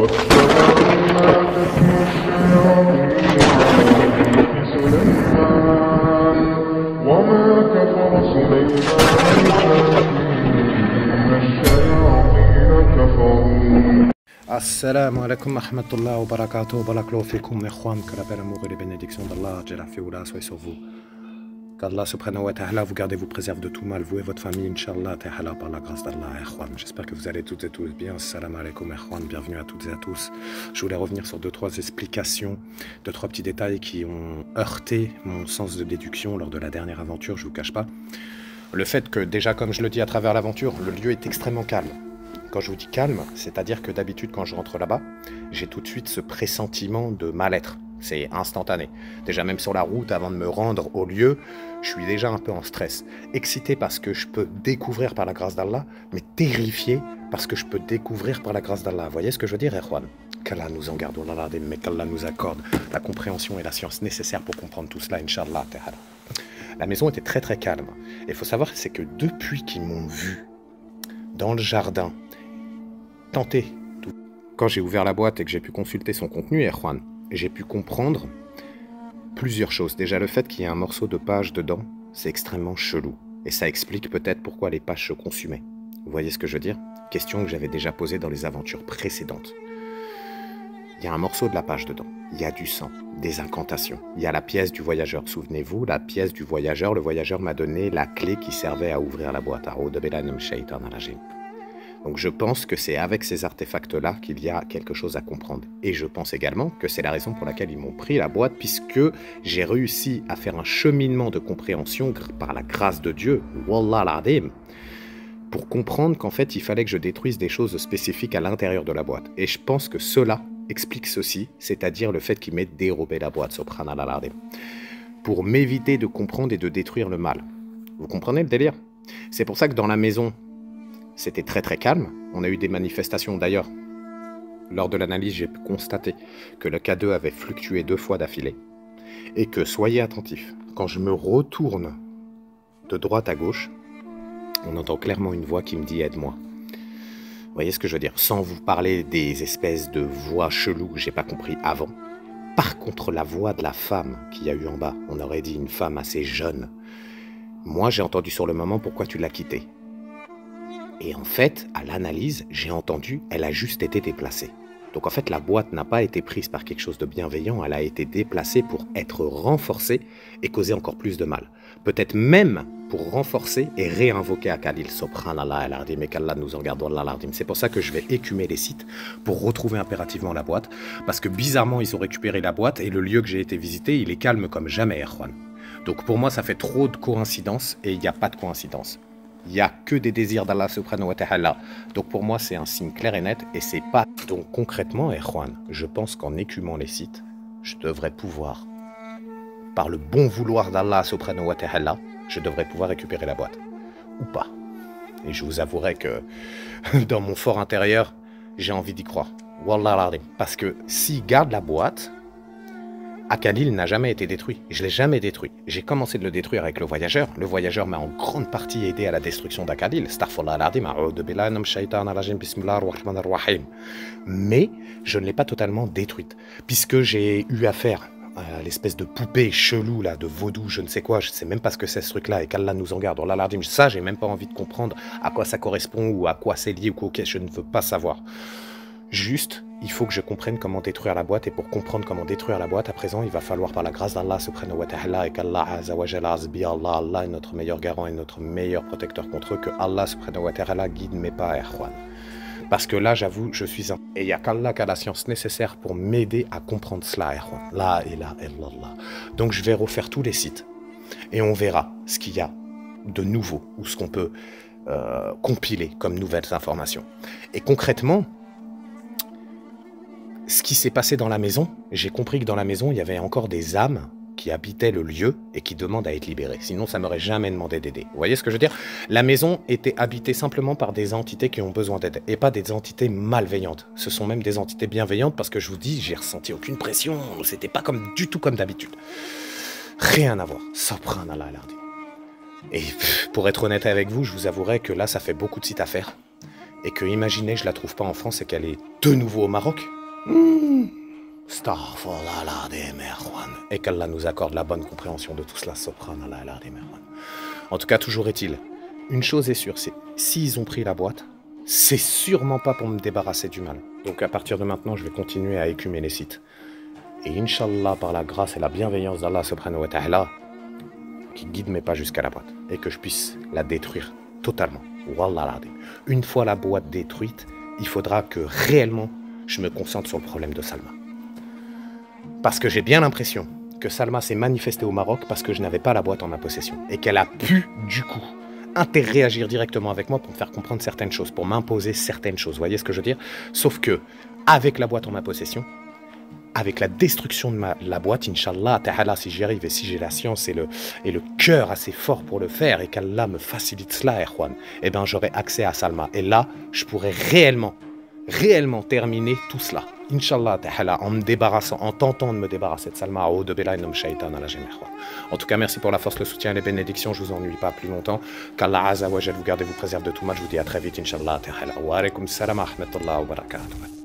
واتبعوا ما تتلو الشياطين على ملك سليمان وما كفر سليمان ولكن الشياطين كفروا. Assalamu alaikum wa rahmatullahi wa barakatuh. Barakallahu fikum, ikhwan, que la paix, l'amour et les bénédictions d'Allah, Jalla fi'oula, soient sur vous. Qu'Allah subhanahu wa ta'ala vous garde et vous préserve de tout mal, vous et votre famille, Inch'Allah ta'ala, par la grâce d'Allah, ikhwan. J'espère que vous allez toutes et tous bien. Assalamu alaikum, ikhwan, bienvenue à toutes et à tous. Je voulais revenir sur deux, trois explications, deux, trois petits détails qui ont heurté mon sens de déduction lors de la dernière aventure, je vous cache pas. Le fait que, déjà, comme je le dis à travers l'aventure, le lieu est extrêmement calme. Quand je vous dis calme, c'est-à-dire que d'habitude, quand je rentre là-bas, j'ai tout de suite ce pressentiment de mal-être. C'est instantané. Déjà, même sur la route, avant de me rendre au lieu, je suis déjà un peu en stress. Excité parce que je peux découvrir par la grâce d'Allah, mais terrifié parce que je peux découvrir par la grâce d'Allah. Vous voyez ce que je veux dire, Erwan? Qu'Allah nous en garde, mais qu'Allah nous accorde la compréhension et la science nécessaires pour comprendre tout cela, Inch'Allah. La maison était très très calme. Et il faut savoir, c'est que depuis qu'ils m'ont vu dans le jardin, tenté. Quand j'ai ouvert la boîte et que j'ai pu consulter son contenu, Erwan, j'ai pu comprendre plusieurs choses. Déjà, le fait qu'il y ait un morceau de page dedans, c'est extrêmement chelou. Et ça explique peut-être pourquoi les pages se consumaient. Vous voyez ce que je veux dire? Question que j'avais déjà posée dans les aventures précédentes. Il y a un morceau de la page dedans. Il y a du sang, des incantations. Il y a la pièce du voyageur. Souvenez-vous, la pièce du voyageur. Le voyageur m'a donné la clé qui servait à ouvrir la boîte. Donc je pense que c'est avec ces artefacts-là qu'il y a quelque chose à comprendre. Et je pense également que c'est la raison pour laquelle ils m'ont pris la boîte, puisque j'ai réussi à faire un cheminement de compréhension par la grâce de Dieu, Wallah l'Adim, pour comprendre qu'en fait, il fallait que je détruise des choses spécifiques à l'intérieur de la boîte. Et je pense que cela explique ceci, c'est-à-dire le fait qu'il m'ait dérobé la boîte, subhanallah l'Adim, pour m'éviter de comprendre et de détruire le mal. Vous comprenez le délire? C'est pour ça que dans la maison, c'était très très calme. On a eu des manifestations d'ailleurs. Lors de l'analyse, j'ai pu constater que le K2 avait fluctué 2 fois d'affilée. Et que, soyez attentifs, quand je me retourne de droite à gauche, on entend clairement une voix qui me dit « aide-moi ». Vous voyez ce que je veux dire? Sans vous parler des espèces de voix cheloues que j'ai pas compris avant. Par contre, la voix de la femme qu'il y a eu en bas, on aurait dit une femme assez jeune. Moi, j'ai entendu sur le moment « pourquoi tu l'as quittée ?» Et en fait, à l'analyse, j'ai entendu, elle a juste été déplacée. Donc en fait, la boîte n'a pas été prise par quelque chose de bienveillant, elle a été déplacée pour être renforcée et causer encore plus de mal. Peut-être même pour renforcer et réinvoquer Akalil, Subhanallah al-Ardim, et qu'Allah nous en garde, Wallah al-Ardim. C'est pour ça que je vais écumer les sites pour retrouver impérativement la boîte, parce que bizarrement, ils ont récupéré la boîte et le lieu que j'ai été visité, il est calme comme jamais, Erwan. Donc pour moi, ça fait trop de coïncidences et il n'y a pas de coïncidence. Il n'y a que des désirs d'Allah subhanahu wa ta'ala. Donc pour moi, c'est un signe clair et net et c'est pas. Donc concrètement, Erwan, je pense qu'en écumant les sites, je devrais pouvoir, par le bon vouloir d'Allah subhanahu wa ta'ala, je devrais pouvoir récupérer la boîte. Ou pas. Et je vous avouerai que dans mon fort intérieur, j'ai envie d'y croire. Wallah al-Ardim. Parce que s'il garde la boîte, Akalil n'a jamais été détruit. Je ne l'ai jamais détruit. J'ai commencé de le détruire avec le voyageur. Le voyageur m'a en grande partie aidé à la destruction d'Akalil. Mais je ne l'ai pas totalement détruite. Puisque j'ai eu affaire à l'espèce de poupée chelou, là, de vaudou, je ne sais quoi. Je ne sais même pas ce que c'est ce truc-là. Et qu'Allah nous en garde. Ça, j'ai même pas envie de comprendre à quoi ça correspond ou à quoi c'est lié ou quoi. Je ne veux pas savoir. Juste, il faut que je comprenne comment détruire la boîte, et pour comprendre comment détruire la boîte, à présent, il va falloir, par la grâce d'Allah subhanahu wa ta'ala, et qu'Allah azza wa jalla azbi Allah, Allah est notre meilleur garant et notre meilleur protecteur contre eux, que Allah subhanahu wa ta'ala guide mes pas, Erwan. Parce que là, j'avoue, je suis un... Et il n'y a qu'Allah qui a la science nécessaire pour m'aider à comprendre cela, Erwan. La ilaha illallah. Donc je vais refaire tous les sites, et on verra ce qu'il y a de nouveau, ou ce qu'on peut compiler comme nouvelles informations. Et concrètement, ce qui s'est passé dans la maison, j'ai compris que dans la maison, il y avait encore des âmes qui habitaient le lieu et qui demandent à être libérées. Sinon, ça m'aurait jamais demandé d'aider. Vous voyez ce que je veux dire? La maison était habitée simplement par des entités qui ont besoin d'aide et pas des entités malveillantes. Ce sont même des entités bienveillantes parce que je vous dis, j'ai ressenti aucune pression. C'était pas du tout comme d'habitude. Rien à voir. Subhanallah al-Ardim. Et pour être honnête avec vous, je vous avouerai que là, ça fait beaucoup de sites à faire. et que, imaginez, je la trouve pas en France et qu'elle est de nouveau au Maroc. Et qu'Allah nous accorde la bonne compréhension de tout cela. En tout cas, toujours est-il, une chose est sûre, c'est s'ils ont pris la boîte, c'est sûrement pas pour me débarrasser du mal. Donc à partir de maintenant, je vais continuer à écumer les sites. Et Inch'Allah, par la grâce et la bienveillance d'Allah subhanahu wa ta'ala, qui guide mes pas jusqu'à la boîte, et que je puisse la détruire totalement. Wallah. Une fois la boîte détruite, il faudra que réellement je me concentre sur le problème de Salma. Parce que j'ai bien l'impression que Salma s'est manifestée au Maroc parce que je n'avais pas la boîte en ma possession. Et qu'elle a pu, du coup, interréagir directement avec moi pour me faire comprendre certaines choses, pour m'imposer certaines choses. Vous voyez ce que je veux dire? Sauf que, avec la boîte en ma possession, avec la destruction de la boîte, Inch'Allah, ta'ala, si j'y arrive et si j'ai la science et le cœur assez fort pour le faire et qu'Allah me facilite cela, Erwan, eh bien j'aurai accès à Salma. Et là, je pourrai réellement terminer tout cela. Inch'Allah ta'ala, en me débarrassant, en tentant de me débarrasser de Salma, en tout cas, merci pour la force, le soutien et les bénédictions. Je vous ennuie pas plus longtemps. Qu'Allah Azza wa Jal vous garde et vous préserve de tout mal. Je vous dis à très vite, Inch'Allah ta'ala. Wa alaykum salam wa rahmatullahi wa barakatuh.